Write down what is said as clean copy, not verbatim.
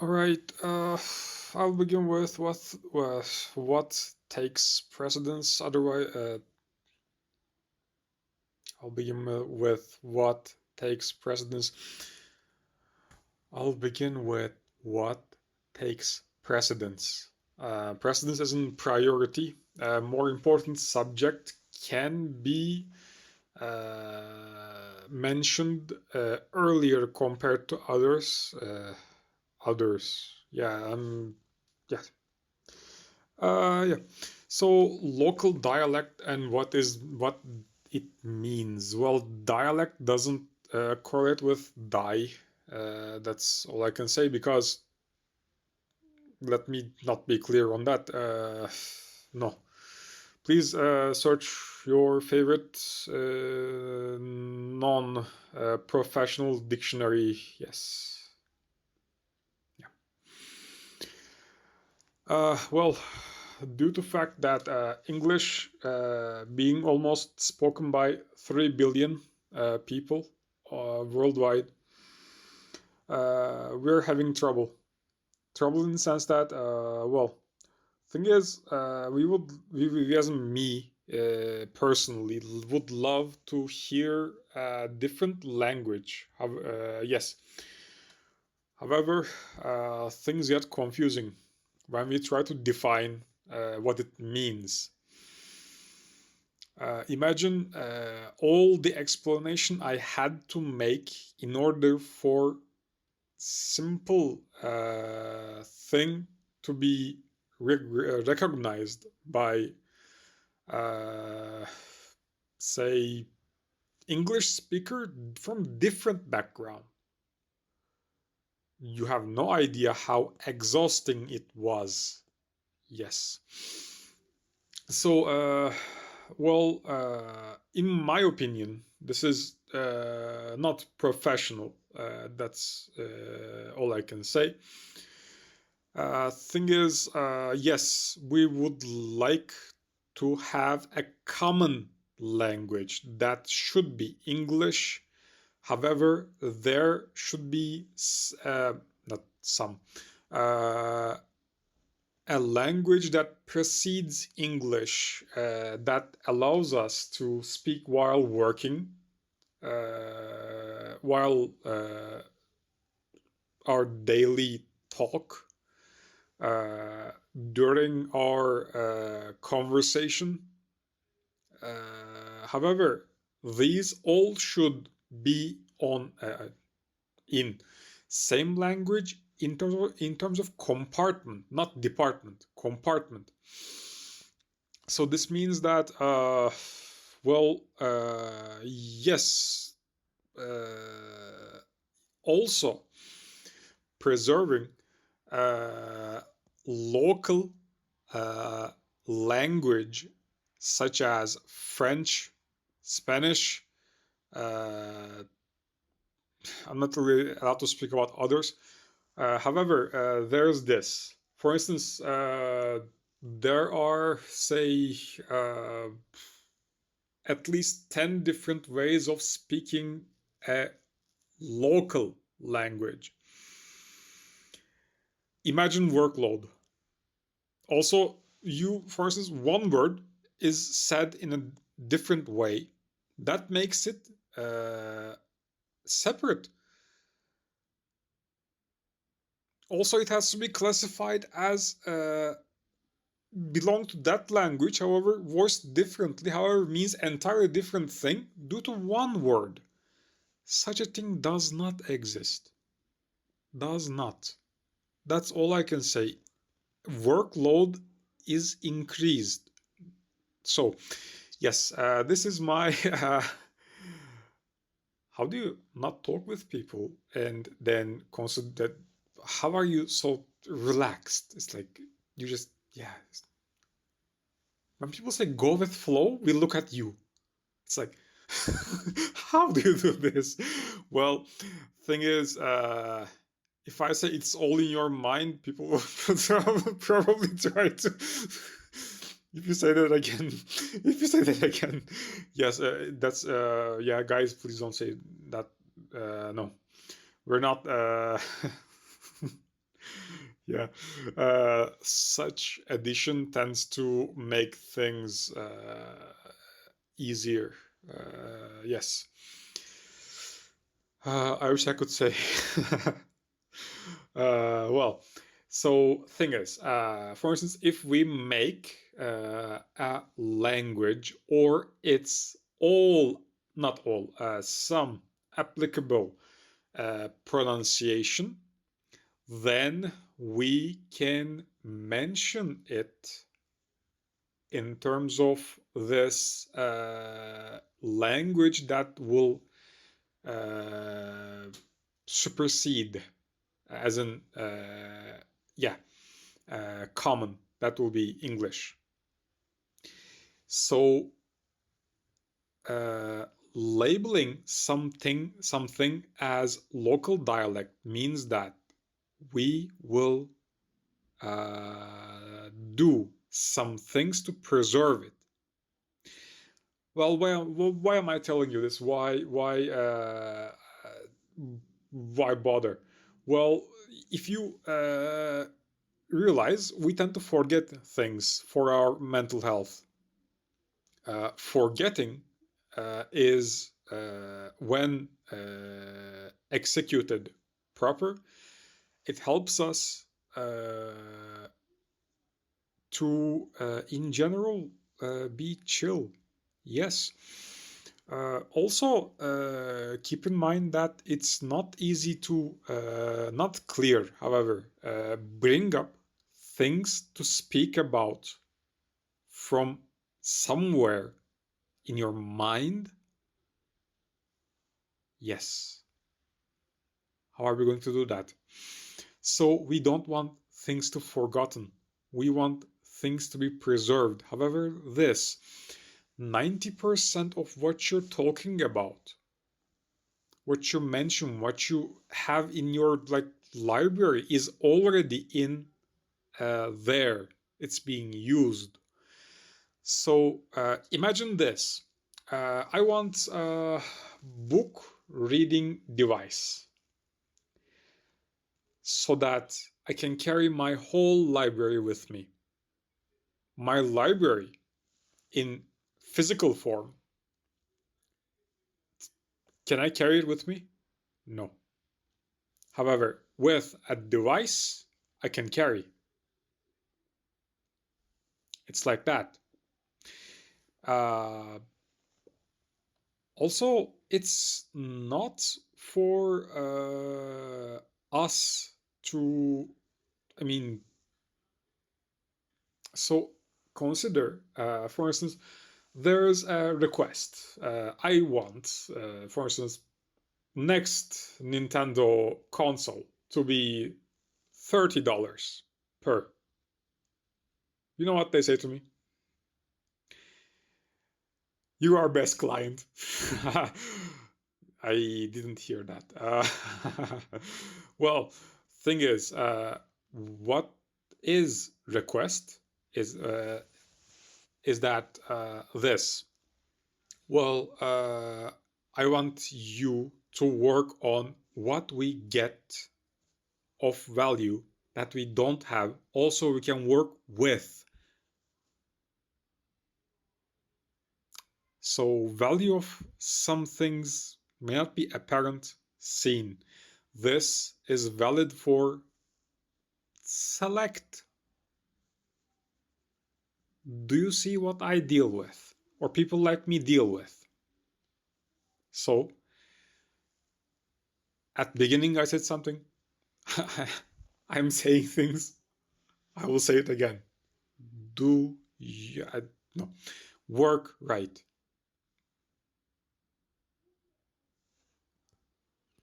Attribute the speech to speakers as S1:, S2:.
S1: All right. I'll begin with what takes precedence. Otherwise, I'll begin with what takes precedence. I'll begin with what takes precedence. Precedence isn't priority. A more important subject can be mentioned earlier compared to others. Yeah, yeah, yeah. So local dialect and what it means. Well, dialect doesn't correlate with die. That's all I can say because let me not be clear on that. No, please search your favorite non-professional dictionary. Yes. Yeah. Well, due to fact that English being almost spoken by 3 billion people worldwide, we're having trouble. Trouble in the sense that, well, thing is, we as me personally would love to hear a different language. Yes. However, things get confusing when we try to define what it means. Imagine all the explanation I had to make in order for simple thing to be recognized by, uh, say, English speaker from different background. You have no idea how exhausting it was. Yes. So, well, in my opinion, this is not professional. That's all I can say. Thing is, yes, we would like to have a common language that should be English. However, there should be not some a language that precedes English that allows us to speak while working, while our daily talk, uh, during our conversation. However, these all should be on in same language in terms of compartment, not department, compartment. So this means that, well, yes, also preserving uh, local uh, language such as French, Spanish. I'm not really allowed to speak about others. However, there's this. For instance, there are, say, at least 10 different ways of speaking a local language. Imagine workload. Also, for instance, one word is said in a different way. That makes it separate. Also, it has to be classified as belong to that language, however, voiced differently, however, means entirely different thing due to one word. Such a thing does not exist. Does not. That's all I can say. Workload is increased. So, yes, this is my. How do you not talk with people and then consider that? How are you so relaxed? It's like you just, yeah. When people say go with flow, we look at you. It's like, how do you do this? Well, thing is, if I say it's all in your mind, people will probably try to. If you say that again, if you say that again, yes, that's yeah, guys, please don't say that. No, we're not. Yeah. Such addition tends to make things easier. Yes. I wish I could say. Well, so thing is, for instance, if we make a language or its all, not all, some applicable pronunciation, then we can mention it in terms of this language that will supersede, as in, yeah, common, that will be English. So labeling something as local dialect means that we will do some things to preserve it. Well, why am I telling you this? Why bother? Well, if you realize, we tend to forget things for our mental health. Forgetting is when executed proper, it helps us to, in general, be chill. Yes. Also, keep in mind that it's not easy to, not clear, however, bring up things to speak about from somewhere in your mind. Yes. How are we going to do that? So we don't want things to be forgotten. We want things to be preserved. However, this 90% of what you're talking about, what you mention, what you have in your library is already in there. It's being used. So imagine this. I want a book reading device so that I can carry my whole library with me. My library in physical form. Can I carry it with me? No. However, with a device, I can carry. It's like that. Also, it's not for us to, I mean, so consider, for instance, there's a request. I want, for instance, next Nintendo console to be $30 per. You know what they say to me? You are best client. I didn't hear that. Well, thing is, what is request is that this. Well, I want you to work on what we get of value that we don't have. Also, we can work with. So value of some things may not be apparent, seen. This is valid for select. Do you see what I deal with? Or people like me deal with? So, at the beginning I said something. I'm saying things. I will say it again. No. Work right.